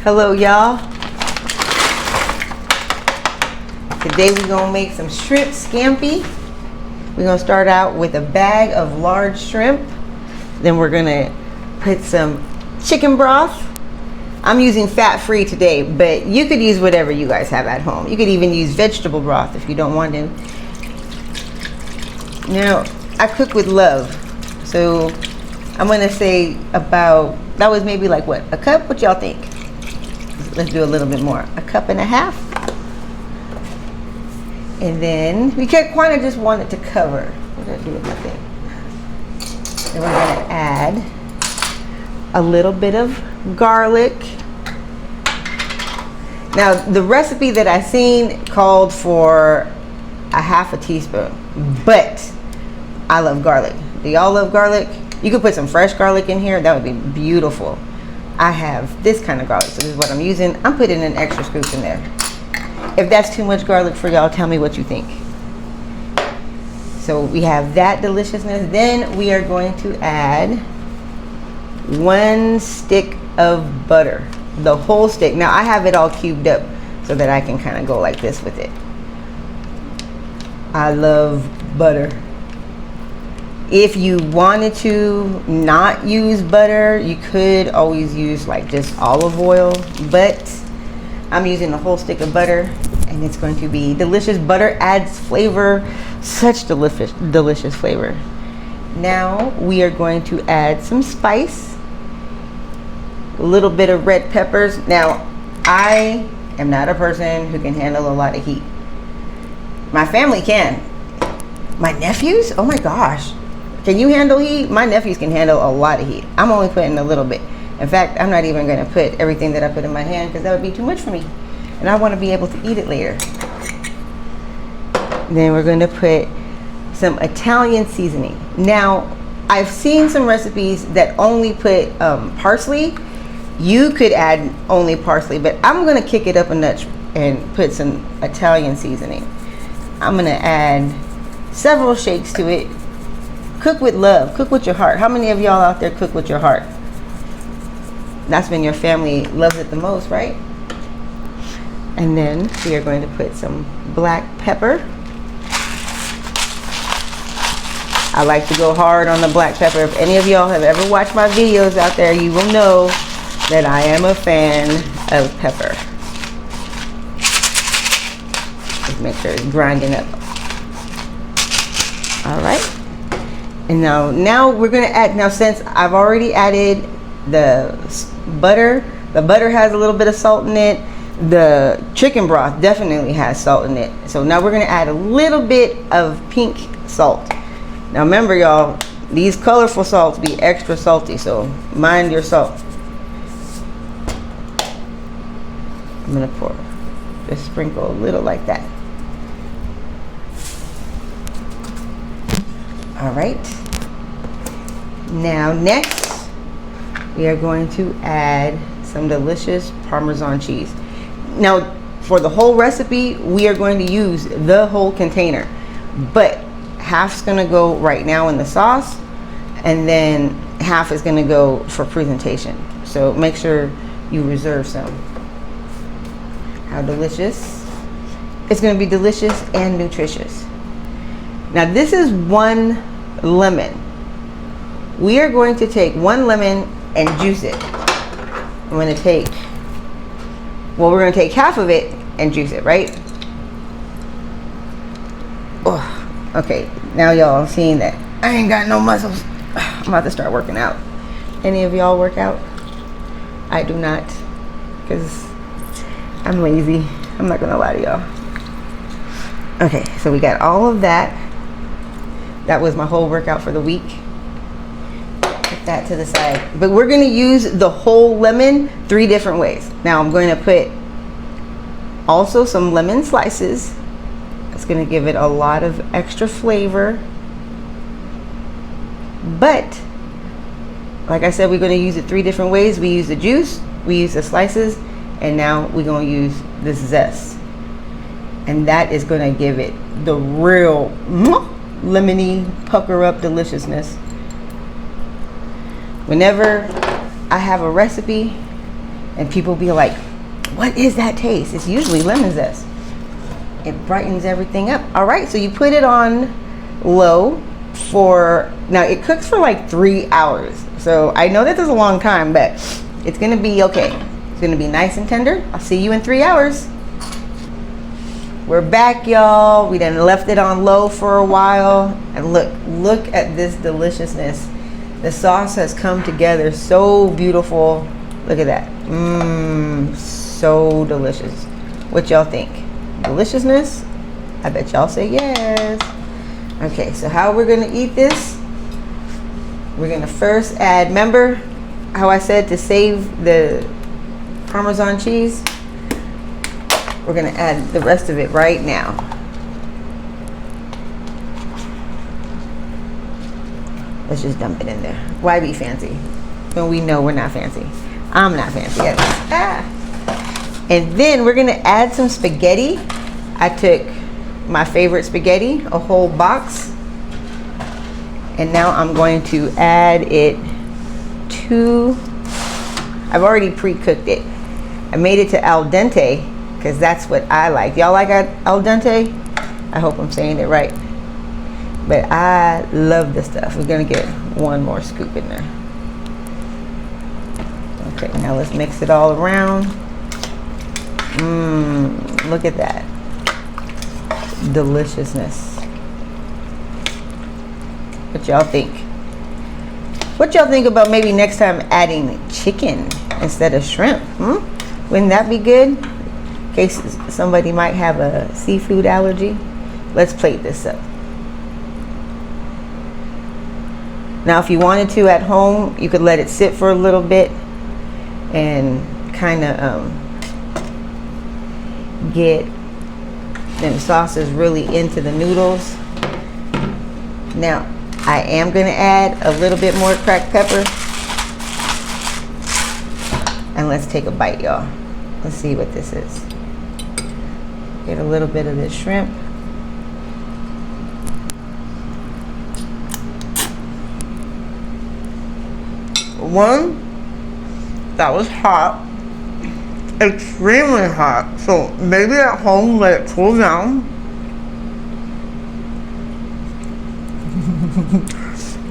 Hello y'all. Today we're gonna make some shrimp scampi. We're gonna start out with a bag of large shrimp. Then we're gonna put some chicken broth. I'm using fat-free today, but you could use whatever you guys have at home. You could even use vegetable broth if you don't want to. Now, I cook with love, so I'm gonna say about, that was maybe like what, a cup? What y'all think? Let's do a little bit more. A cup and a half. And then we kind of just want it to cover. What did I do with my thing? Then we're gonna add a little bit of garlic. Now, the recipe that I seen called for a half a teaspoon, but I love garlic. Do y'all love garlic? You could put some fresh garlic in here. That would be beautiful. I have this kind of garlic, so this is what I'm using. I'm putting an extra scoop in there. If that's too much garlic for y'all, tell me what you think. So we have that deliciousness. Then we are going to add 1 stick of butter, the whole stick. Now I have it all cubed up so that I can kind of go like this with it. I love butter. If you wanted to not use butter, you could always use like just olive oil, but I'm using a whole stick of butter and it's going to be delicious. Butter adds flavor, such delicious flavor. Now we are going to add some spice, a little bit of red peppers. Now, I am not a person who can handle a lot of heat. My family can. My nephews, oh my gosh. Can you handle heat? My nephews can handle a lot of heat. I'm only putting a little bit. In fact, I'm not even gonna put everything that I put in my hand because that would be too much for me. And I wanna be able to eat it later. Then we're gonna put some Italian seasoning. Now, I've seen some recipes that only put parsley. You could add only parsley, but I'm gonna kick it up a notch and put some Italian seasoning. I'm gonna add several shakes to it. Cook with love, cook with your heart. How many of y'all out there cook with your heart? That's when your family loves it the most, right? And then we are going to put some black pepper. I like to go hard on the black pepper. If any of y'all have ever watched my videos out there, you will know that I am a fan of pepper. Just make sure it's grinding up. All right. And now we're gonna add, now since I've already added the butter has a little bit of salt in it. The chicken broth definitely has salt in it. So now we're gonna add a little bit of pink salt. Now remember y'all, these colorful salts be extra salty, so mind your salt. I'm gonna just sprinkle a little like that. All right. Now next, we are going to add some delicious Parmesan cheese. Now, for the whole recipe, we are going to use the whole container, but half's gonna go right now in the sauce, and then half is gonna go for presentation. So make sure you reserve some. How delicious. It's gonna be delicious and nutritious. Now this is 1 lemon. We are going to take 1 lemon and juice it. We're going to take half of it and juice it, right? Oh, okay, now y'all seeing that I ain't got no muscles. I'm about to start working out. Any of y'all work out? I do not, because I'm lazy. I'm not gonna lie to y'all. Okay, so we got all of that. That was my whole workout for the week. Put that to the side. But we're gonna use the whole lemon 3 different ways. Now I'm going to put also some lemon slices. It's gonna give it a lot of extra flavor. But, like I said, we're gonna use it 3 different ways. We use the juice, we use the slices, and now we're gonna use the zest. And that is gonna give it the real lemony, pucker up deliciousness. Whenever I have a recipe And people be like, what is that taste? It's usually lemon zest. It brightens everything up. All right, so you put it on low for, now it cooks for like 3 hours. So I know that is a long time, but it's gonna be okay. It's gonna be nice and tender. I'll see you in 3 hours. We're back, y'all. We done left it on low for a while. And look at this deliciousness. The sauce has come together so beautiful. Look at that. Mmm, so delicious. What y'all think? Deliciousness? I bet y'all say yes. Okay, so how we're gonna eat this? We're gonna first add, remember how I said to save the Parmesan cheese? We're gonna add the rest of it right now. Let's just dump it in there. Why be fancy when we know we're not fancy? I'm not fancy at least. And then we're gonna add some spaghetti. I took my favorite spaghetti, a whole box. And now I'm going to add it to, I've already pre-cooked it. I made it to al dente because that's what I like. Y'all like al dente? I hope I'm saying it right. But I love this stuff. We're gonna get one more scoop in there. Okay, now let's mix it all around. Mmm, look at that. Deliciousness. What y'all think? What y'all think about maybe next time adding chicken instead of shrimp? Wouldn't that be good? In case somebody might have a seafood allergy. Let's plate this up. Now, if you wanted to at home, you could let it sit for a little bit and kind of get them sauces really into the noodles. Now, I am going to add a little bit more cracked pepper. And let's take a bite, y'all. Let's see what this is. Get a little bit of this shrimp. One, that was hot. Extremely hot. So maybe at home let it cool down.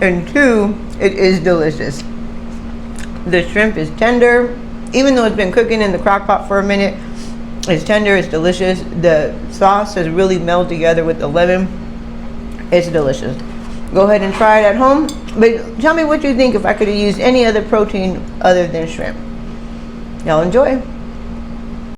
And two, it is delicious. The shrimp is tender. Even though it's been cooking in the crock pot for a minute, it's tender, it's delicious. The sauce has really melded together with the lemon. It's delicious. Go ahead and try it at home. But tell me what you think if I could have used any other protein other than shrimp. Y'all enjoy.